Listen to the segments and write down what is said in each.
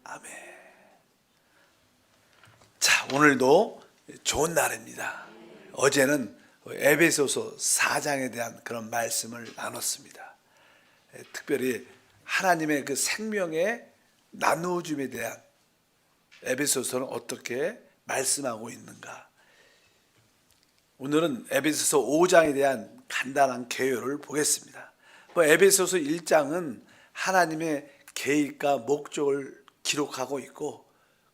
아멘. 자, 오늘도 좋은 날입니다. 어제는 에베소서 4장에 대한 그런 말씀을 나눴습니다. 특별히 하나님의 그 생명의 나누어줌에 대한 에베소서는 어떻게 말씀하고 있는가. 오늘은 에베소서 5장에 대한 간단한 개요를 보겠습니다. 에베소서 1장은 하나님의 계획과 목적을 기록하고 있고,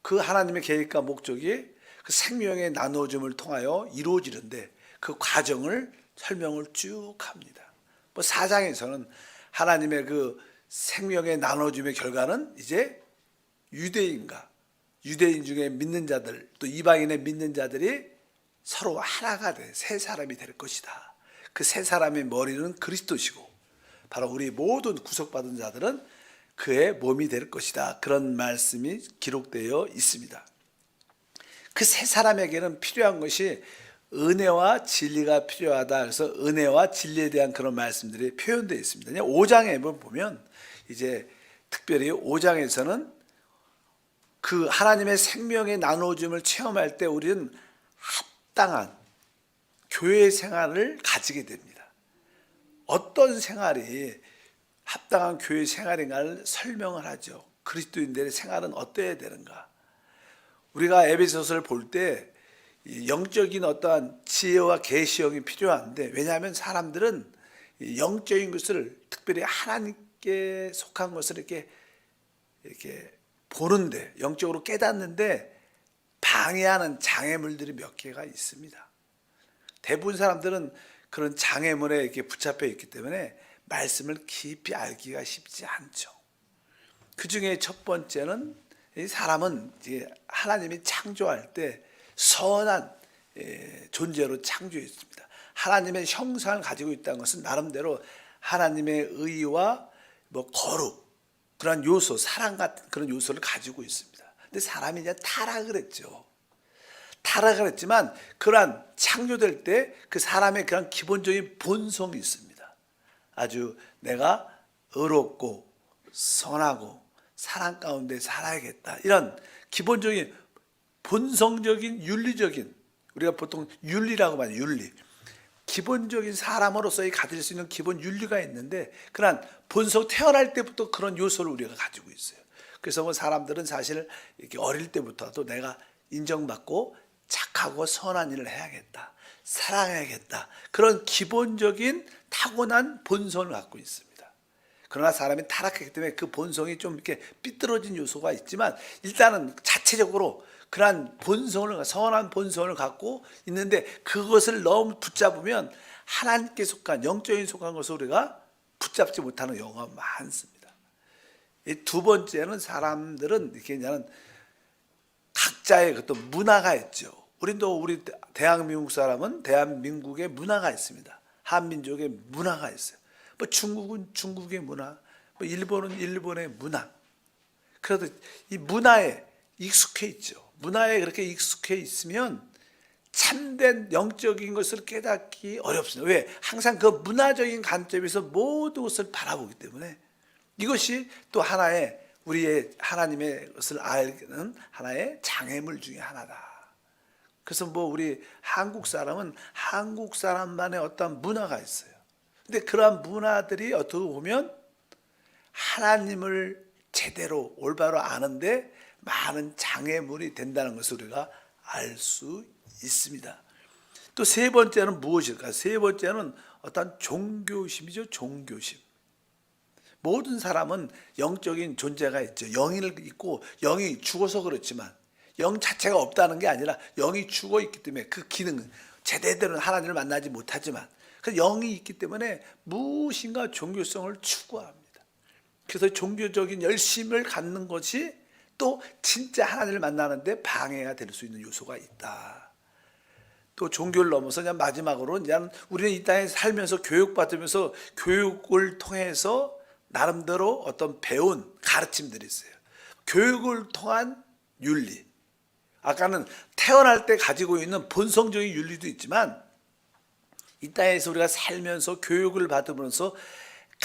그 하나님의 계획과 목적이 그 생명의 나누어줌을 통하여 이루어지는데 그 과정을 설명을 쭉 합니다. 4장에서는 하나님의 그 생명의 나누어줌의 결과는 이제 유대인과 유대인 중에 믿는 자들, 또 이방인의 믿는 자들이 서로 하나가 돼 새 사람이 될 것이다. 그 새 사람의 머리는 그리스도시고 바로 우리 모든 구속받은 자들은 그의 몸이 될 것이다. 그런 말씀이 기록되어 있습니다. 그 새 사람에게는 필요한 것이 은혜와 진리가 필요하다. 그래서 은혜와 진리에 대한 그런 말씀들이 표현되어 있습니다. 5장에 보면 이제 특별히 5장에서는 그 하나님의 생명의 나누어줌을 체험할 때 우리는 합당한 교회 생활을 가지게 됩니다. 어떤 생활이 합당한 교회 생활인가를 설명을 하죠. 그리스도인들의 생활은 어때야 되는가. 우리가 에베소서를 볼 때 영적인 어떠한 지혜와 계시형이 필요한데, 왜냐하면 사람들은 영적인 것을, 특별히 하나님께 속한 것을 이렇게 보는데, 영적으로 깨닫는데 방해하는 장애물들이 몇 개가 있습니다. 대부분 사람들은 그런 장애물에 이렇게 붙잡혀 있기 때문에 말씀을 깊이 알기가 쉽지 않죠. 그 중에 첫 번째는 이 사람은 하나님이 창조할 때 선한 존재로 창조했습니다. 하나님의 형상을 가지고 있다는 것은 나름대로 하나님의 의와 거룩, 그런 요소, 사랑 같은 그런 요소를 가지고 있습니다. 근데 사람이 이제 타락을 했죠. 타락을 했지만 그러한 창조될 때 그 사람의 그런 기본적인 본성이 있습니다. 아주 내가 의롭고 선하고 사랑 가운데 살아야겠다, 이런 기본적인 본성적인 윤리적인, 우리가 보통 윤리라고 말해요. 윤리, 기본적인 사람으로서의 가질 수 있는 기본 윤리가 있는데, 그런 본성, 태어날 때부터 그런 요소를 우리가 가지고 있어요. 그래서 사람들은 사실 이렇게 어릴 때부터도 내가 인정받고 착하고 선한 일을 해야겠다, 사랑해야겠다, 그런 기본적인 타고난 본성을 갖고 있습니다. 그러나 사람이 타락했기 때문에 그 본성이 좀 이렇게 삐뚤어진 요소가 있지만, 일단은 자체적으로 그러한 본성을, 선한 본성을 갖고 있는데, 그것을 너무 붙잡으면 하나님께 속한, 영적인 속한 것을 우리가 붙잡지 못하는 경우가 많습니다. 이 두 번째는 사람들은 이렇게 그냥 각자의 어떤 문화가 있죠. 우리 대한민국 사람은 대한민국의 문화가 있습니다. 한민족의 문화가 있어요. 중국은 중국의 문화, 일본은 일본의 문화. 그래도 이 문화에 익숙해 있죠. 문화에 그렇게 익숙해 있으면 참된 영적인 것을 깨닫기 어렵습니다. 왜? 항상 그 문화적인 관점에서 모든 것을 바라보기 때문에. 이것이 또 하나의 우리의 하나님의 것을 알는 하나의 장애물 중에 하나다. 그래서 우리 한국 사람은 한국 사람만의 어떤 문화가 있어요. 근데 그러한 문화들이 어떻게 보면 하나님을 제대로 올바로 아는데 많은 장애물이 된다는 것을 우리가 알 수 있습니다. 또 세 번째는 무엇일까? 세 번째는 어떤 종교심이죠. 종교심. 모든 사람은 영적인 존재가 있죠. 영이 있고, 영이 죽어서 그렇지만, 영 자체가 없다는 게 아니라 영이 죽어 있기 때문에 그 기능은 제대로 하나님을 만나지 못하지만, 그 영이 있기 때문에 무엇인가 종교성을 추구합니다. 그래서 종교적인 열심을 갖는 것이 또 진짜 하나님을 만나는데 방해가 될 수 있는 요소가 있다. 또 종교를 넘어서 그냥 마지막으로 그냥 우리는 이 땅에 살면서 교육받으면서 교육을 통해서 나름대로 어떤 배운 가르침들이 있어요. 교육을 통한 윤리. 아까는 태어날 때 가지고 있는 본성적인 윤리도 있지만, 이 땅에서 우리가 살면서 교육을 받으면서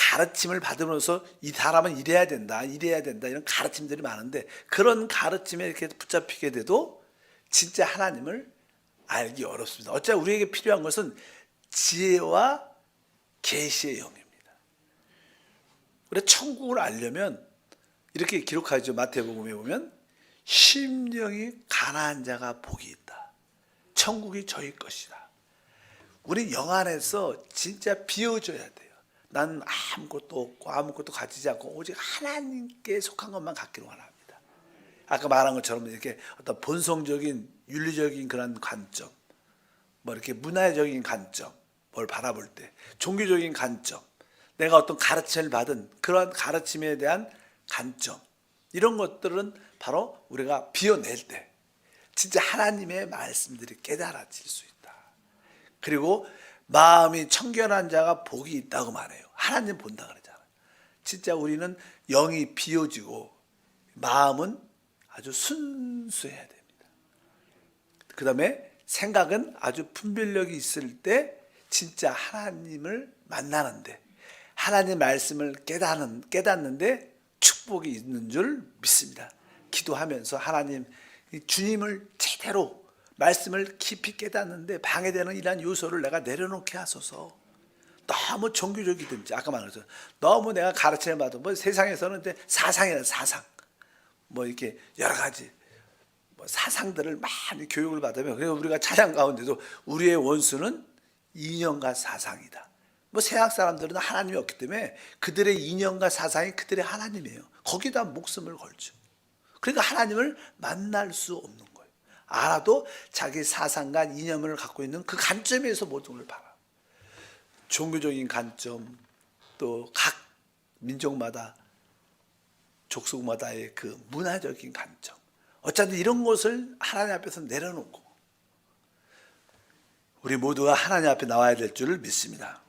가르침을 받으면서 이 사람은 이래야 된다, 이래야 된다 이런 가르침들이 많은데 그런 가르침에 이렇게 붙잡히게 돼도 진짜 하나님을 알기 어렵습니다. 어차피 우리에게 필요한 것은 지혜와 계시의 영입니다. 우리가 천국을 알려면 이렇게 기록하죠. 마태복음에 보면 심령이 가난한 자가 복이 있다. 천국이 저희 것이다. 우리 영 안에서 진짜 비워줘야 돼요. 나는 아무것도 없고 아무것도 가지지 않고 오직 하나님께 속한 것만 갖기로 원합니다. 아까 말한 것처럼 이렇게 어떤 본성적인 윤리적인 그런 관점, 뭐 이렇게 문화적인 관점, 뭘 바라볼 때 종교적인 관점, 내가 어떤 가르침을 받은 그런 가르침에 대한 관점, 이런 것들은 바로 우리가 비워낼 때 진짜 하나님의 말씀들이 깨달아질 수 있다. 그리고 마음이 청결한 자가 복이 있다고 말해요. 하나님 본다 그러잖아요. 진짜 우리는 영이 비워지고 마음은 아주 순수해야 됩니다. 그 다음에 생각은 아주 분별력이 있을 때 진짜 하나님을 만나는데, 하나님 말씀을 깨닫는데 축복이 있는 줄 믿습니다. 기도하면서 하나님, 주님을 제대로 말씀을 깊이 깨닫는데 방해되는 이러한 요소를 내가 내려놓게 하소서. 너무 종교적이든지 아까 말했죠. 너무 내가 가르침을 받은 뭐 세상에서는 이제 사상이라 사상, 뭐 이렇게 여러 가지 뭐 사상들을 많이 교육을 받으면, 그래서 우리가 찬양 가운데도 우리의 원수는 이념과 사상이다. 뭐 세상 사람들은 하나님이 없기 때문에 그들의 이념과 사상이 그들의 하나님이에요. 거기다 목숨을 걸죠. 그러니까 하나님을 만날 수 없는 거예요. 알아도 자기 사상과 이념을 갖고 있는 그 관점에서 모든 걸 봐라. 종교적인 관점, 또 각 민족마다 족속마다의 그 문화적인 관점, 어차피 이런 것을 하나님 앞에서 내려놓고 우리 모두가 하나님 앞에 나와야 될 줄을 믿습니다.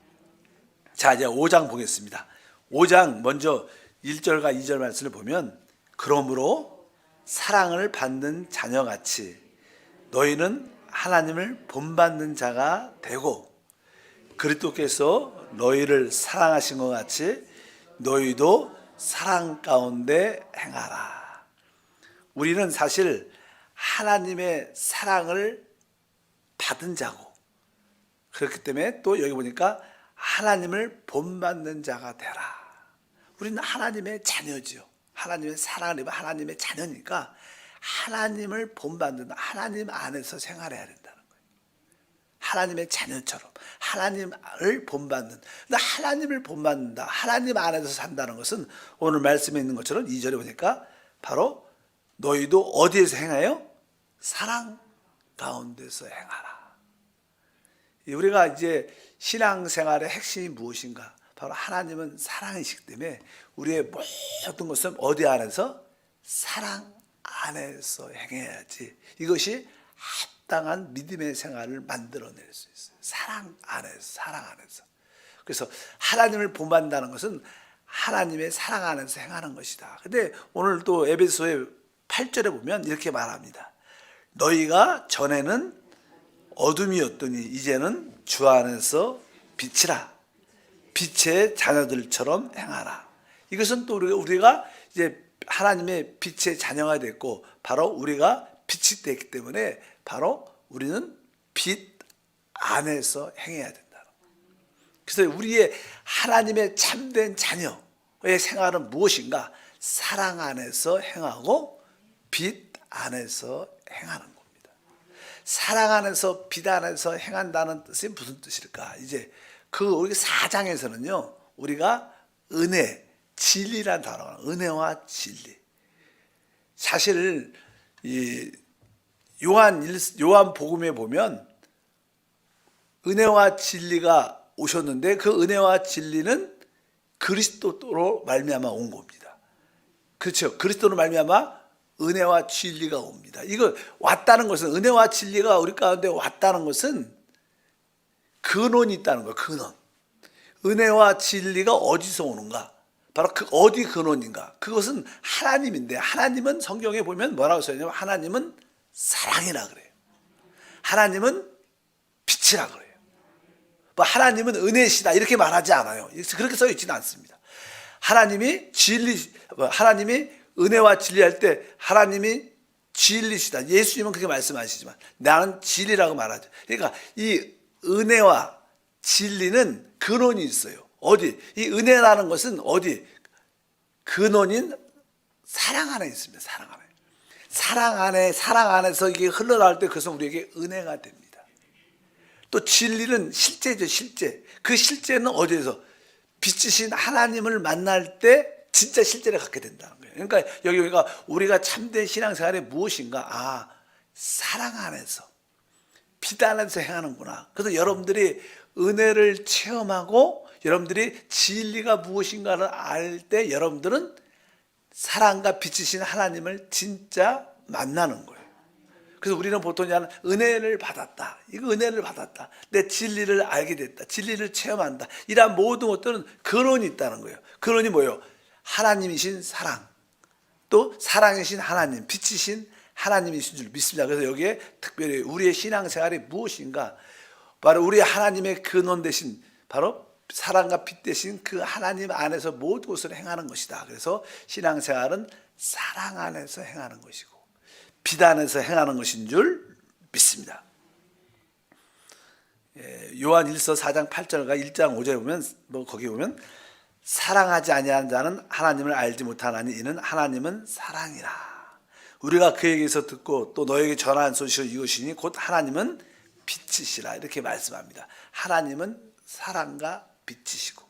자, 이제 5장 보겠습니다. 5장 먼저 1절과 2절 말씀을 보면, 그러므로 사랑을 받는 자녀같이 너희는 하나님을 본받는 자가 되고 그리스도께서 너희를 사랑하신 것 같이 너희도 사랑 가운데 행하라. 우리는 사실 하나님의 사랑을 받은 자고, 그렇기 때문에 또 여기 보니까 하나님을 본받는 자가 되라. 우리는 하나님의 자녀지요. 하나님의 사랑을 입은 하나님의 자녀니까 하나님을 본받는, 하나님 안에서 생활해야 된다는 거예요. 하나님의 자녀처럼 하나님을 본받는. 근데 하나님을 본받는다, 하나님 안에서 산다는 것은 오늘 말씀에 있는 것처럼 2절에 보니까 바로 너희도 어디에서 행하여? 사랑 가운데서 행하라. 우리가 이제 신앙생활의 핵심이 무엇인가? 바로 하나님은 사랑이시기 때문에 우리의 모든 것은 어디 안에서? 사랑 안에서 행해야지. 이것이 합당한 믿음의 생활을 만들어낼 수 있어요. 사랑 안에서, 사랑 안에서. 그래서 하나님을 본받는다는 것은 하나님의 사랑 안에서 행하는 것이다. 근데 오늘 또 에베소의 8절에 보면 이렇게 말합니다. 너희가 전에는 어둠이었더니 이제는 주 안에서 빛이라. 빛의 자녀들처럼 행하라. 이것은 또 우리가 이제 하나님의 빛의 자녀가 됐고, 바로 우리가 빛이 됐기 때문에 바로 우리는 빛 안에서 행해야 된다. 그래서 우리의 하나님의 참된 자녀의 생활은 무엇인가? 사랑 안에서 행하고 빛 안에서 행하는 겁니다. 사랑 안에서 빛 안에서 행한다는 뜻이 무슨 뜻일까? 이제 우리 4장에서는요, 우리가 은혜, 진리란 단어가, 은혜와 진리. 사실 이 요한 복음에 보면 은혜와 진리가 오셨는데 그 은혜와 진리는 그리스도로 말미암아 온 겁니다. 그렇죠? 그리스도로 말미암아 은혜와 진리가 옵니다. 이거 왔다는 것은, 은혜와 진리가 우리 가운데 왔다는 것은 근원이 있다는 거예요. 근원. 은혜와 진리가 어디서 오는가? 바로 그 어디 근원인가? 그것은 하나님인데, 하나님은 성경에 보면 뭐라고 써있냐면 하나님은 사랑이라 그래요. 하나님은 빛이라 그래요. 뭐 하나님은 은혜시다 이렇게 말하지 않아요. 그렇게 써 있지는 않습니다. 하나님이 하나님이 은혜와 진리할 때 하나님이 진리시다. 예수님은 그렇게 말씀하시지만 나는 진리라고 말하죠. 그러니까 이 은혜와 진리는 근원이 있어요. 어디? 이 은혜라는 것은 어디? 근원인 사랑 안에 있습니다. 사랑 안에. 사랑 안에서 이게 흘러나올 때 그것은 우리에게 은혜가 됩니다. 또 진리는 실제죠. 실제. 그 실제는 어디에서? 빛이신 하나님을 만날 때 진짜 실제를 갖게 된다는 거예요. 그러니까 여기가 우리가 참된 신앙생활이 무엇인가? 사랑 안에서, 빛 안에서 행하는구나. 그래서 여러분들이 은혜를 체험하고 여러분들이 진리가 무엇인가를 알 때 여러분들은 사랑과 빛이신 하나님을 진짜 만나는 거예요. 그래서 우리는 보통 은혜를 받았다. 이거 은혜를 받았다. 내 진리를 알게 됐다. 진리를 체험한다. 이러한 모든 것들은 근원이 있다는 거예요. 근원이 뭐예요? 하나님이신 사랑. 또 사랑이신 하나님, 빛이신 하나님이신 줄 믿습니다. 그래서 여기에 특별히 우리의 신앙생활이 무엇인가? 바로 우리 하나님의 근원 되신 바로 사랑과 빛 되신 그 하나님 안에서 모든 것을 행하는 것이다. 그래서 신앙생활은 사랑 안에서 행하는 것이고 빛 안에서 행하는 것인 줄 믿습니다. 요한 1서 4장 8절과 1장 5절에 보면 거기 보면 사랑하지 아니하는 자는 하나님을 알지 못하나니 이는 하나님은 사랑이라. 우리가 그에게서 듣고 또 너에게 전한 소식은 이것이니 곧 하나님은 빛이시라 이렇게 말씀합니다. 하나님은 사랑과 빛이시고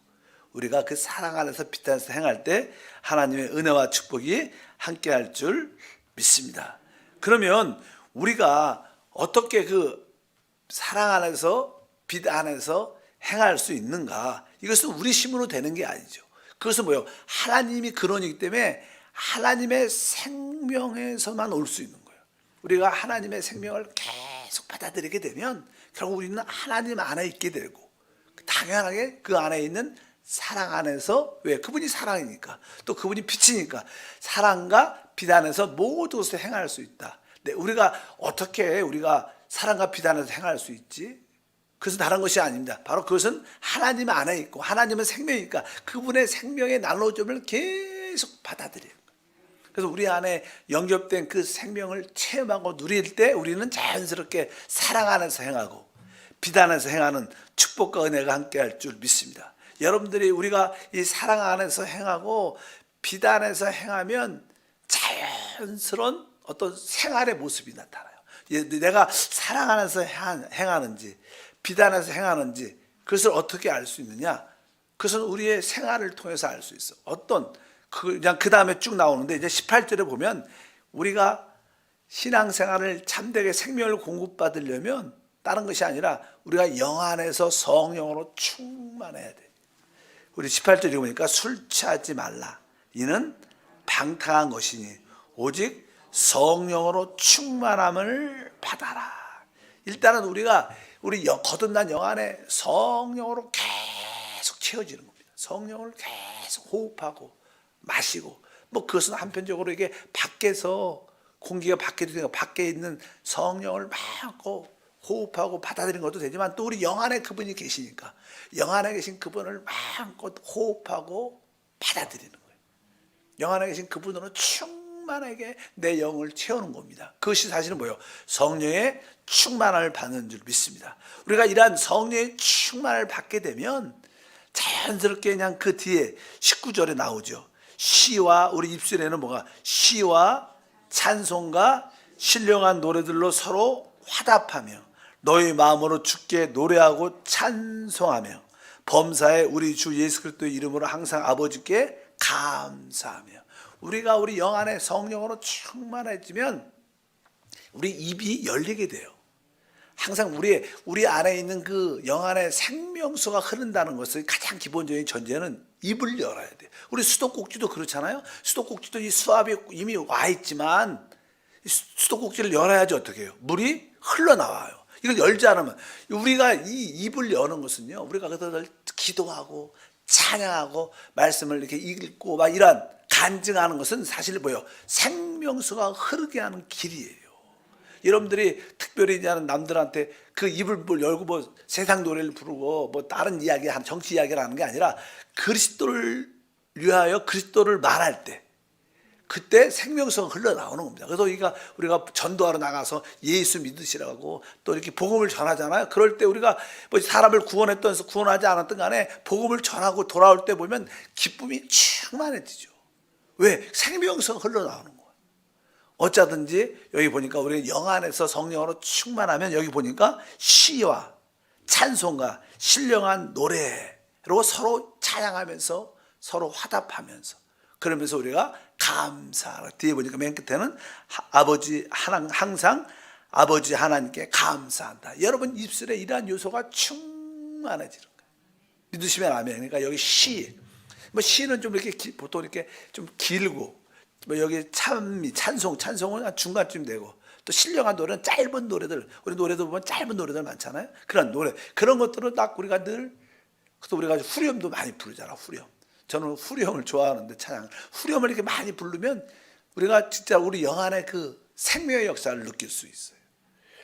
우리가 그 사랑 안에서 빛 안에서 행할 때 하나님의 은혜와 축복이 함께할 줄 믿습니다. 그러면 우리가 어떻게 그 사랑 안에서 빛 안에서 행할 수 있는가? 이것은 우리 힘으로 되는 게 아니죠. 그것은 뭐예요? 하나님이 근원이기 때문에 하나님의 생명에서만 올 수 있는 거예요. 우리가 하나님의 생명을 계속 받아들이게 되면 결국 우리는 하나님 안에 있게 되고 당연하게 그 안에 있는 사랑 안에서 왜? 그분이 사랑이니까 또 그분이 빛이니까 사랑과 빛 안에서 모든 것을 행할 수 있다. 네, 우리가 어떻게 우리가 사랑과 빛 안에서 행할 수 있지? 그것은 다른 것이 아닙니다. 바로 그것은 하나님 안에 있고 하나님은 생명이니까 그분의 생명의 나눠줌을 계속 받아들여요. 그래서 우리 안에 영접된 그 생명을 체험하고 누릴 때 우리는 자연스럽게 사랑 안에서 행하고 빛 안에서 행하는 축복과 은혜가 함께할 줄 믿습니다. 여러분들이 우리가 이 사랑 안에서 행하고 빛 안에서 행하면 자연스러운 어떤 생활의 모습이 나타나요. 내가 사랑 안에서 행하는지 빛 안에서 행하는지 그것을 어떻게 알 수 있느냐? 그것은 우리의 생활을 통해서 알 수 있어. 그냥 그 다음에 쭉 나오는데 이제 18절에 보면 우리가 신앙생활을 참되게 생명을 공급받으려면 다른 것이 아니라 우리가 영 안에서 성령으로 충만해야 돼. 우리 18절에 보니까 술 취하지 말라. 이는 방탕한 것이니 오직 성령으로 충만함을 받아라. 일단은 우리가 우리 거듭난 영 안에 성령으로 계속 채워지는 겁니다. 성령을 계속 호흡하고 마시고 그것은 한편적으로 이게 밖에서 공기가 밖에 있는 성령을 마음껏 호흡하고 받아들이는 것도 되지만 또 우리 영 안에 그분이 계시니까 영 안에 계신 그분을 마음껏 호흡하고 받아들이는 거예요. 영 안에 계신 그분으로 충만하게 내 영을 채우는 겁니다. 그것이 사실은 뭐예요? 성령의 충만함을 받는 줄 믿습니다. 우리가 이러한 성령의 충만을 받게 되면 자연스럽게 그냥 그 뒤에 19절에 나오죠. 시와 우리 입술에는 뭐가? 시와 찬송과 신령한 노래들로 서로 화답하며 너희 마음으로 주께 노래하고 찬송하며 범사에 우리 주 예수 그리스도의 이름으로 항상 아버지께 감사하며 우리가 우리 영 안에 성령으로 충만해지면 우리 입이 열리게 돼요. 항상 우리 안에 있는 그 영 안에 생명수가 흐른다는 것을 가장 기본적인 전제는 입을 열어야 돼요. 우리 수도꼭지도 그렇잖아요. 수도꼭지도 이 수압이 이미 와 있지만 수도꼭지를 열어야지 어떻게 해요? 물이 흘러나와요. 이걸 열지 않으면 우리가 이 입을 여는 것은요. 우리가 그것을 기도하고 찬양하고 말씀을 이렇게 읽고 막 이런 간증하는 것은 사실 뭐예요? 생명수가 흐르게 하는 길이에요. 여러분들이 특별히 이제 남들한테 그 입을 뭘 열고 뭐 세상 노래를 부르고 뭐 다른 이야기, 정치 이야기를 하는 게 아니라 그리스도를 위하여 그리스도를 말할 때 그때 생명성이 흘러나오는 겁니다. 그래서 우리가 전도하러 나가서 예수 믿으시라고 또 이렇게 복음을 전하잖아요. 그럴 때 우리가 뭐 사람을 구원했던 구원하지 않았던 간에 복음을 전하고 돌아올 때 보면 기쁨이 충만해지죠. 왜? 생명성이 흘러나오는 거예요. 어쩌든지 여기 보니까 우리 영 안에서 성령으로 충만하면 여기 보니까 시와 찬송과 신령한 노래로 서로 찬양하면서 서로 화답하면서 그러면서 우리가 감사하라. 뒤에 보니까 맨 끝에는 항상 아버지 하나님께 감사한다. 여러분 입술에 이러한 요소가 충만해지는 거예요. 믿으시면 아멘. 그러니까 여기 뭐 시는 좀 이렇게 보통 이렇게 좀 길고 뭐 여기 찬송은 한 중간쯤 되고 또 신령한 노래는 짧은 노래들 우리 노래도 보면 짧은 노래들 많잖아요. 그런 노래 그런 것들은 딱 우리가 늘 또 우리가 후렴도 많이 부르잖아. 후렴. 저는 후렴을 좋아하는데 찬양 후렴을 이렇게 많이 부르면 우리가 진짜 우리 영 안에 그 생명의 역사를 느낄 수 있어요.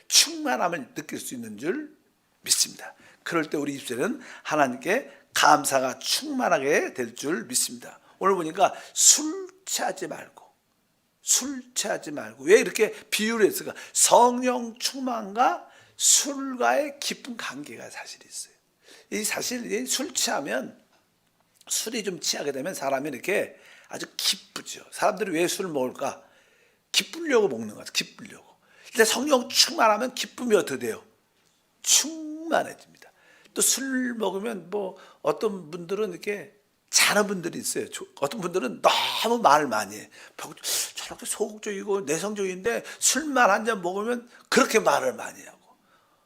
충만함을 느낄 수 있는 줄 믿습니다. 그럴 때 우리 입술에는 하나님께 감사가 충만하게 될 줄 믿습니다. 오늘 보니까 술 취하지 말고 왜 이렇게 비유를 했을까? 성령 충만과 술과의 깊은 관계가 사실 있어요. 사실 술 취하면 술이 좀 취하게 되면 사람이 이렇게 아주 기쁘죠. 사람들이 왜 술을 먹을까? 기쁘려고 먹는 거죠. 기쁘려고. 근데 성령 충만하면 기쁨이 어떻게 돼요? 충만해집니다. 또 술 먹으면 뭐 어떤 분들은 이렇게 자는 분들이 있어요. 어떤 분들은 너무 말을 많이 해. 저렇게 소극적이고 내성적인데 술만 한 잔 먹으면 그렇게 말을 많이 하고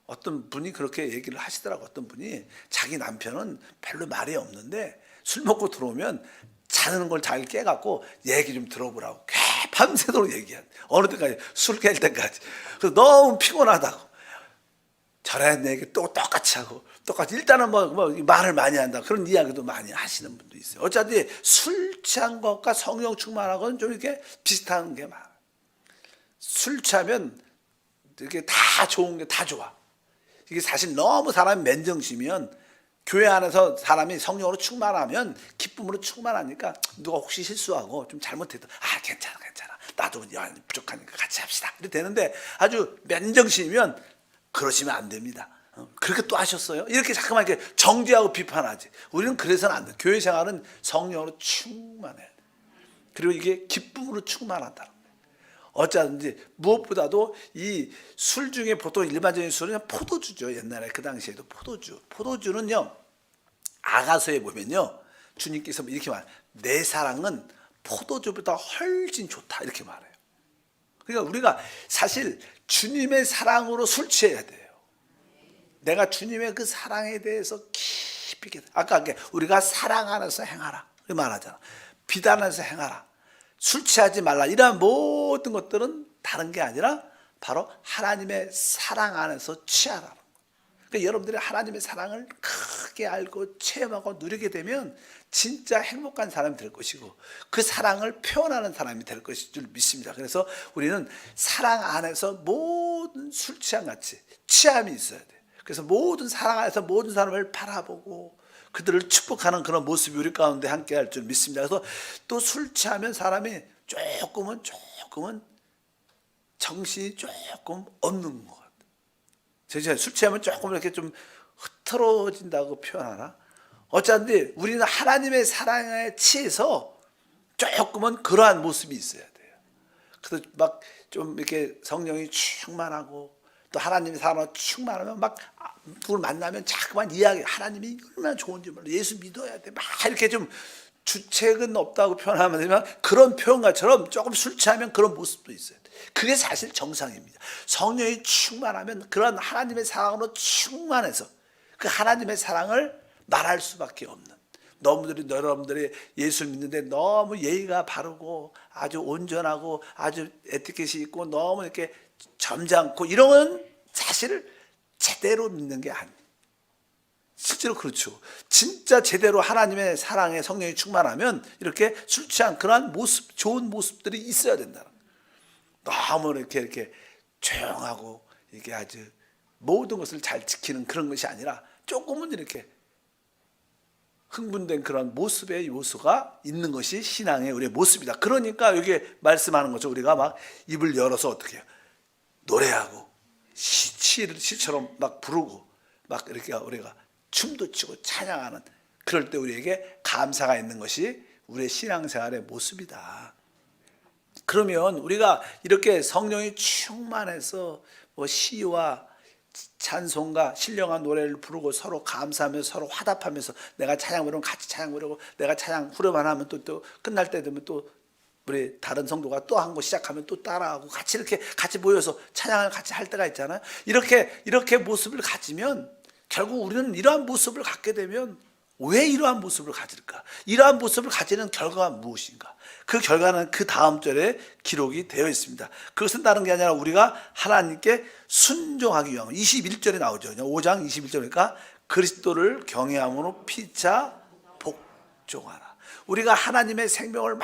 어떤 분이 그렇게 얘기를 하시더라고. 어떤 분이 자기 남편은 별로 말이 없는데 술 먹고 들어오면 자는 걸 잘 깨갖고 얘기 좀 들어보라고 밤새도록 얘기한 어느 때까지 술 깰 때까지. 그래서 너무 피곤하다고 저런 얘기 또 똑같이 하고 똑같이 일단은 뭐 말을 많이 한다 그런 이야기도 많이 하시는 분도 있어요. 어차피 술 취한 것과 성령 충만하고는 좀 이렇게 비슷한 게 많아요. 술 취하면 이렇게 다 좋은 게 다 좋아. 이게 사실 너무 사람이 맨정신이면 교회 안에서 사람이 성령으로 충만하면 기쁨으로 충만하니까 누가 혹시 실수하고 좀 잘못해도 괜찮아 나도 부족하니까 같이 합시다 이렇게 되는데 아주 맨정신이면 그러시면 안 됩니다. 그렇게 또 하셨어요? 이렇게 자꾸만 이렇게 정죄하고 비판하지. 우리는 그래서는 안 돼. 교회 생활은 성령으로 충만해야 돼. 그리고 이게 기쁨으로 충만한다는 거예요. 어쩌든지 무엇보다도 이 술 중에 보통 일반적인 술은 포도주죠. 옛날에 그 당시에도 포도주는요 아가서에 보면요 주님께서 이렇게 말해요. 내 사랑은 포도주보다 훨씬 좋다 이렇게 말해요. 그러니까 우리가 사실 주님의 사랑으로 술 취해야 돼요. 내가 주님의 그 사랑에 대해서 깊이 아까 우리가 사랑 안에서 행하라 그 말하잖아. 비단 안에서 행하라. 술 취하지 말라. 이러한 모든 것들은 다른 게 아니라 바로 하나님의 사랑 안에서 취하라는 거예요. 그러니까 여러분들이 하나님의 사랑을 크게 알고 체험하고 누리게 되면 진짜 행복한 사람이 될 것이고 그 사랑을 표현하는 사람이 될 것일 줄 믿습니다. 그래서 우리는 사랑 안에서 모든 술 취함 같이 취함이 있어야 돼요. 그래서 모든 사랑 안에서 모든 사람을 바라보고 그들을 축복하는 그런 모습이 우리 가운데 함께 할 줄 믿습니다. 그래서 또 술 취하면 사람이 조금은 정신이 조금 없는 것 같아요. 제가 술 취하면 조금 이렇게 좀 흐트러진다고 표현하나? 어쩐지 우리는 하나님의 사랑에 취해서 조금은 그러한 모습이 있어야 돼요. 그래서 막 좀 이렇게 성령이 충만하고 또 하나님의 사랑으로 충만하면 막 누굴 만나면 자꾸만 이야기 하나님이 얼마나 좋은지 몰라 예수 믿어야 돼 막 이렇게 좀 주책은 없다고 표현하면 되지만 그런 표현과처럼 조금 술 취하면 그런 모습도 있어요. 그게 사실 정상입니다. 성령이 충만하면 그런 하나님의 사랑으로 충만해서 그 하나님의 사랑을 말할 수밖에 없는 여러분들이 예수를 믿는데 너무 예의가 바르고 아주 온전하고 아주 에티켓이 있고 너무 이렇게 점잖고 이런 건 사실 제대로 믿는 게 아니에요. 실제로 그렇죠. 진짜 제대로 하나님의 사랑에 성령이 충만하면 이렇게 술 취한 그러한 모습, 좋은 모습들이 있어야 된다는 거예요. 너무 이렇게 조용하고 이게 아주 모든 것을 잘 지키는 그런 것이 아니라 조금은 이렇게 흥분된 그런 모습의 요소가 있는 것이 신앙의 우리의 모습이다. 그러니까 여기 말씀하는 거죠. 우리가 막 입을 열어서 어떻게 해요? 노래하고 시처럼 막 부르고 막 이렇게 우리가 춤도 추고 찬양하는, 그럴 때 우리에게 감사가 있는 것이 우리의 신앙생활의 모습이다. 그러면 우리가 이렇게 성령이 충만해서 뭐 시와 찬송가 신령한 노래를 부르고 서로 감사하면서 서로 화답하면서, 내가 찬양 부르면 같이 찬양 부르고, 내가 찬양 후렴만 하면 또 끝날 때 되면 또 우리 다른 성도가 또 한 거 시작하면 또 따라하고 같이 이렇게 같이 모여서 찬양을 같이 할 때가 있잖아요. 이렇게 모습을 가지면 결국 우리는 이러한 모습을 갖게 되면, 왜 이러한 모습을 가질까? 이러한 모습을 가지는 결과가 무엇인가? 그 결과는 그 다음 절에 기록이 되어 있습니다. 그것은 다른 게 아니라 우리가 하나님께 순종하기 위함. 21절에 나오죠. 5장 21절이니까 그리스도를 경외함으로 피차 복종하라. 우리가 하나님의 생명을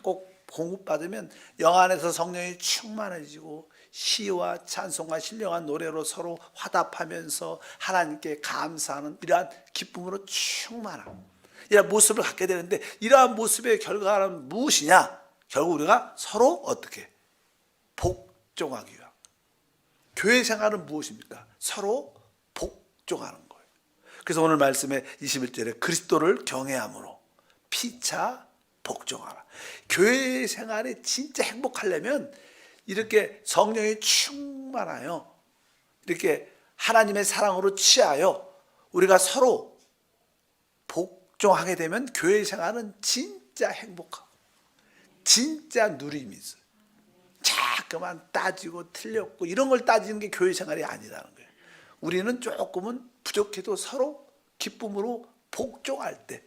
꼭 공급받으면 영 안에서 성령이 충만해지고 시와 찬송과 신령한 노래로 서로 화답하면서 하나님께 감사하는 이러한 기쁨으로 충만함, 이러한 모습을 갖게 되는데, 이러한 모습의 결과는 무엇이냐? 결국 우리가 서로 어떻게 복종하기 위함. 교회 생활은 무엇입니까? 서로 복종하는 거예요. 그래서 오늘 말씀에 21절에 그리스도를 경외함으로 피차 복종하라. 교회 생활이 진짜 행복하려면 이렇게 성령이 충만하여 이렇게 하나님의 사랑으로 취하여 우리가 서로 복종하게 되면 교회 생활은 진짜 행복하고 진짜 누림이 있어요. 자꾸만 따지고 틀렸고 이런 걸 따지는 게 교회 생활이 아니라는 거예요. 우리는 조금은 부족해도 서로 기쁨으로 복종할 때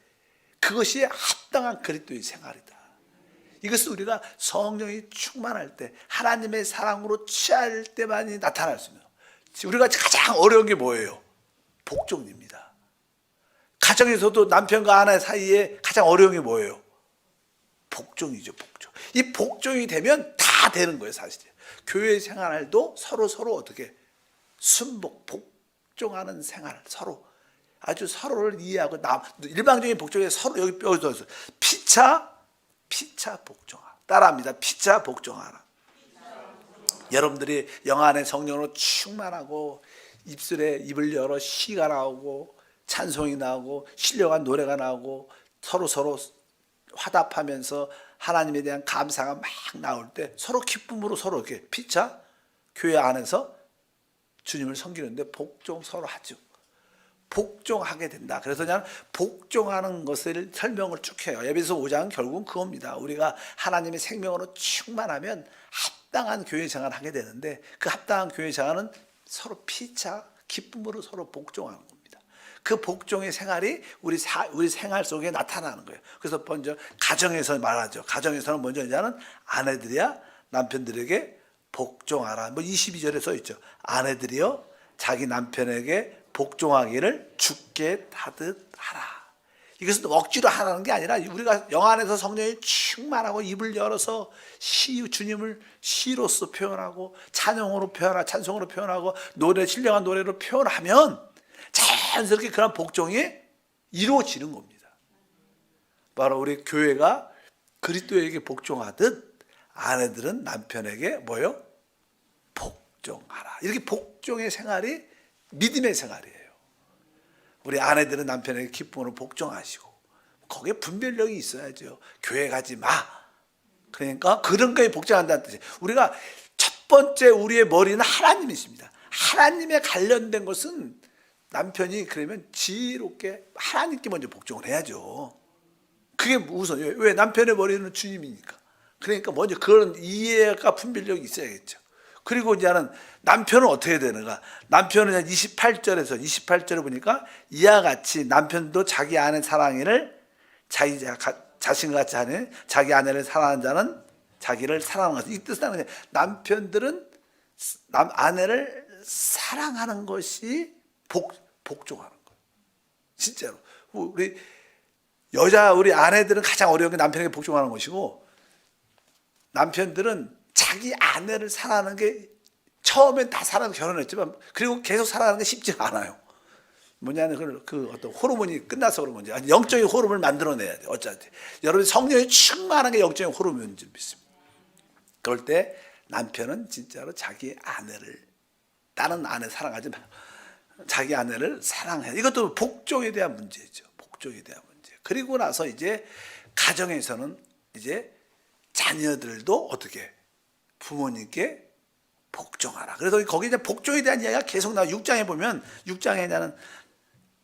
그것이 합당한 그리스도의 생활이다. 이것은 우리가 성령이 충만할 때 하나님의 사랑으로 취할 때만이 나타날 수 있는, 우리가 가장 어려운 게 뭐예요? 복종입니다. 가정에서도 남편과 아내 사이에 가장 어려운 게 뭐예요? 복종이죠. 복종. 이 복종이 되면 다 되는 거예요. 사실 교회 생활도 서로 어떻게 순복 복종하는 생활, 서로 아주 서로를 이해하고, 일방적인 복종에 서로 여기 뼈도 피차 복종하라. 따라합니다. 피차 복종하라. 여러분들이 영 안에 성령으로 충만하고 입술에 입을 열어 시가 나오고 찬송이 나오고 신령한 노래가 나오고 서로 화답하면서 하나님에 대한 감사가 막 나올 때 서로 기쁨으로 서로 이렇게 피차 교회 안에서 주님을 섬기는데 복종 서로 하죠. 복종하게 된다. 그래서 그냥 복종하는 것을 설명을 쭉 해요. 에베소 5장은 결국은 그겁니다. 우리가 하나님의 생명으로 충만하면 합당한 교회 생활을 하게 되는데, 그 합당한 교회 생활은 서로 피차 기쁨으로 서로 복종하는 겁니다. 그 복종의 생활이 우리 생활 속에 나타나는 거예요. 그래서 먼저 가정에서 말하죠. 가정에서는 먼저 이제는 아내들이야 남편들에게 복종하라. 22절에 써 있죠. 아내들이여 자기 남편에게 복종하기를 주께 하듯 하라. 이것은 억지로 하라는 게 아니라 우리가 영 안에서 성령이 충만하고 입을 열어서 주님을 시로서 표현하고 찬송으로 표현하고 신령한 노래로 표현하면 자연스럽게 그런 복종이 이루어지는 겁니다. 바로 우리 교회가 그리스도에게 복종하듯 아내들은 남편에게 뭐요? 복종하라. 이렇게 복종의 생활이 믿음의 생활이에요. 우리 아내들은 남편에게 기쁨으로 복종하시고, 거기에 분별력이 있어야죠. 교회 가지 마. 그러니까 그런 거에 복종한다는 뜻이에요. 우리가 첫 번째 우리의 머리는 하나님이십니다. 하나님에 관련된 것은 남편이 그러면 지혜롭게 하나님께 먼저 복종을 해야죠. 그게 우선이에요. 왜? 남편의 머리는 주님이니까. 그러니까 먼저 그런 이해가 분별력이 있어야겠죠. 그리고 이제는 남편은 어떻게 되는가? 남편은 28절에 보니까 이와 같이 남편도 자기 아내 사랑을 자신과 같이 하는 자기 아내를 사랑하는 자는 자기를 사랑하는 것. 이 뜻은 남편들은 아내를 사랑하는 것이 복종하는 거예요. 진짜로 우리 아내들은 가장 어려운 게 남편에게 복종하는 것이고, 남편들은 자기 아내를 사랑하는 게 처음엔 다 사랑 결혼했지만 그리고 계속 살아가는 게 쉽지가 않아요. 뭐냐면 그 어떤 호르몬이 끝나서 그런 건지, 아니 영적인 호르몬을 만들어내야 돼. 어차피 여러분 성령이 충만한 게 영적인 호르몬인 줄 믿습니다. 그럴 때 남편은 진짜로 자기 아내를, 다른 아내 사랑하지 마, 자기 아내를 사랑해. 이것도 복종에 대한 문제죠. 복종에 대한 문제. 그리고 나서 이제 가정에서는 이제 자녀들도 어떻게 부모님께 복종하라. 그래서 거기 이제 복종에 대한 이야기가 계속 나와. 6장에 보면 6장에 나는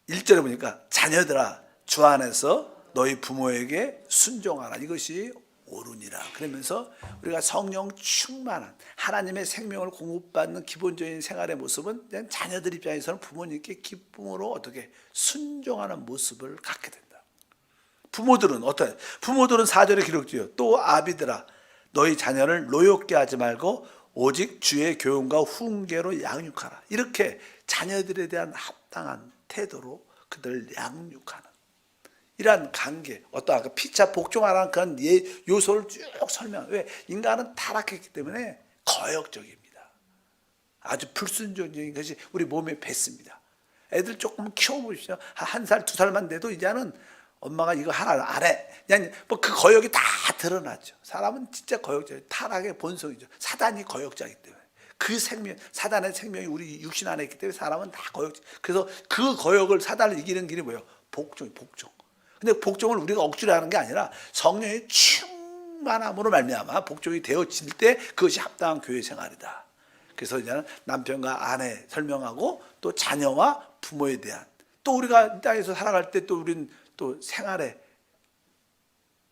1절에 보니까 자녀들아 주 안에서 너희 부모에게 순종하라. 이것이 옳으니라. 그러면서 우리가 성령 충만한 하나님의 생명을 공급받는 기본적인 생활의 모습은 그냥 자녀들 입장에서는 부모님께 기쁨으로 어떻게 순종하는 모습을 갖게 된다. 부모들은 어떠해? 부모들은 4절에 기록되어 또 아비들아 너희 자녀를 노엽게 하지 말고 오직 주의 교훈과 훈계로 양육하라. 이렇게 자녀들에 대한 합당한 태도로 그들을 양육하는 이러한 관계, 어떤 아까 피차 복종하라는 그런 요소를 쭉 설명. 왜? 인간은 타락했기 때문에 거역적입니다. 아주 불순종적인 것이 우리 몸에 뱄습니다. 애들 조금 키워보십시오. 한 살, 2살만 돼도 이제는 엄마가 이거 하나 안 해. 그냥 뭐 그 거역이 다 드러나죠. 사람은 진짜 거역자예요. 타락의 본성이죠. 사단이 거역자이기 때문에. 그 생명, 사단의 생명이 우리 육신 안에 있기 때문에 사람은 다 거역자. 그래서 그 거역을 사단을 이기는 길이 뭐예요? 복종이 복종. 근데 복종을 우리가 억지로 하는 게 아니라 성령의 충만함으로 말미암아 복종이 되어질 때 그것이 합당한 교회 생활이다. 그래서 이제는 남편과 아내 설명하고 또 자녀와 부모에 대한 또 우리가 이 땅에서 살아갈 때 또 우리는 또 생활의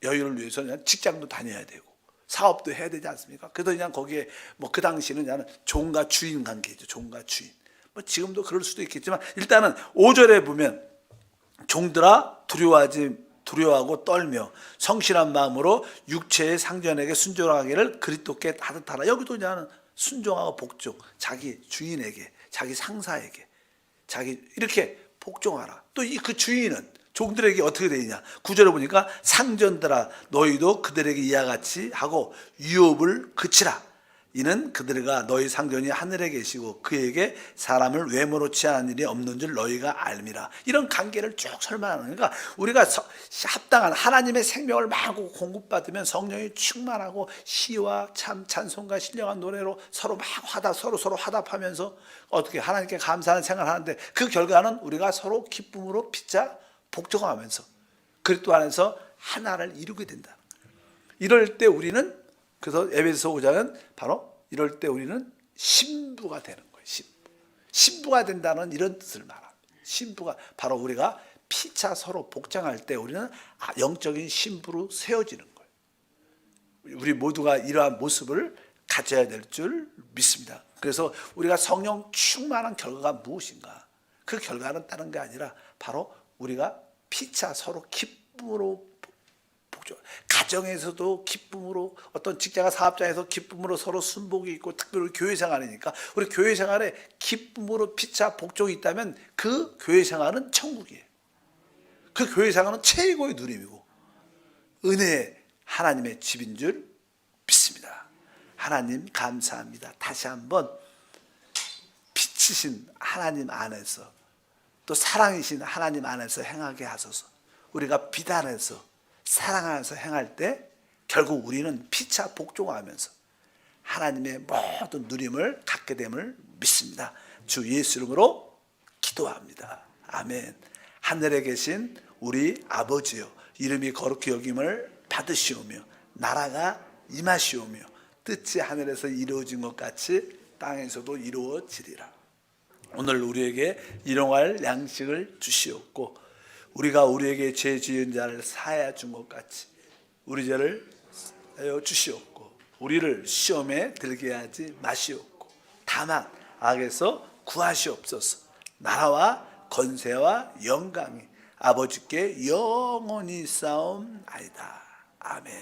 여유를 위해서 그냥 직장도 다녀야 되고 사업도 해야 되지 않습니까? 그래서 그냥 거기에 뭐 그 당시는 그냥 종과 주인 관계죠. 종과 주인. 뭐 지금도 그럴 수도 있겠지만 일단은 5절에 보면 종들아 두려워하고 떨며 성실한 마음으로 육체의 상전에게 순종하기를 그리스도께 따뜻하라. 여기도 그냥 순종하고 복종, 자기 주인에게, 자기 상사에게, 자기 이렇게 복종하라. 또 그 주인은 종들에게 어떻게 되느냐? 9절에 보니까 상전들아 너희도 그들에게 이와 같이 하고 유업을 그치라. 이는 그들과 너희 상전이 하늘에 계시고 그에게 사람을 외모로 취하는 일이 없는 줄 너희가 알미라. 이런 관계를 쭉 설명하는 거니까 우리가 합당한 하나님의 생명을 마구 공급받으면 성령이 충만하고 시와 참 찬송과 신령한 노래로 서로 막 서로 화답하면서 어떻게 하나님께 감사하는 생활을 하는데 그 결과는 우리가 서로 기쁨으로 피차 복종하면서 그리스도 안에서 하나를 이루게 된다. 이럴 때 우리는 그래서 에베소 5장은 바로 이럴 때 우리는 신부가 되는 거예요. 신부가 된다는 이런 뜻을 말합니다. 신부가 바로 우리가 피차 서로 복장할 때 우리는 영적인 신부로 세워지는 거예요. 우리 모두가 이러한 모습을 가져야 될 줄 믿습니다. 그래서 우리가 성령 충만한 결과가 무엇인가? 그 결과는 다른 게 아니라 바로 우리가 피차 서로 기쁨으로 가정에서도 기쁨으로 어떤 직장과 사업장에서 기쁨으로 서로 순복이 있고 특별히 교회 생활이니까 우리 교회 생활에 기쁨으로 피차 복종이 있다면 그 교회 생활은 천국이에요. 그 교회 생활은 최고의 누림이고 은혜의 하나님의 집인 줄 믿습니다. 하나님 감사합니다. 다시 한번 빛이신 하나님 안에서 또 사랑이신 하나님 안에서 행하게 하소서. 우리가 비단해서 사랑하면서 행할 때 결국 우리는 피차 복종하면서 하나님의 모든 누림을 갖게 됨을 믿습니다. 주 예수 이름으로 기도합니다. 아멘. 하늘에 계신 우리 아버지여 이름이 거룩히 여김을 받으시오며 나라가 임하시오며 뜻이 하늘에서 이루어진 것 같이 땅에서도 이루어지리라. 오늘 우리에게 일용할 양식을 주시옵고 우리가 우리에게 죄 지은 자를 사하여 준 것 같이 우리 죄를 사하여 주시옵고 우리를 시험에 들게 하지 마시옵고 다만 악에서 구하시옵소서. 나라와 권세와 영광이 아버지께 영원히 싸움나이다. 아멘.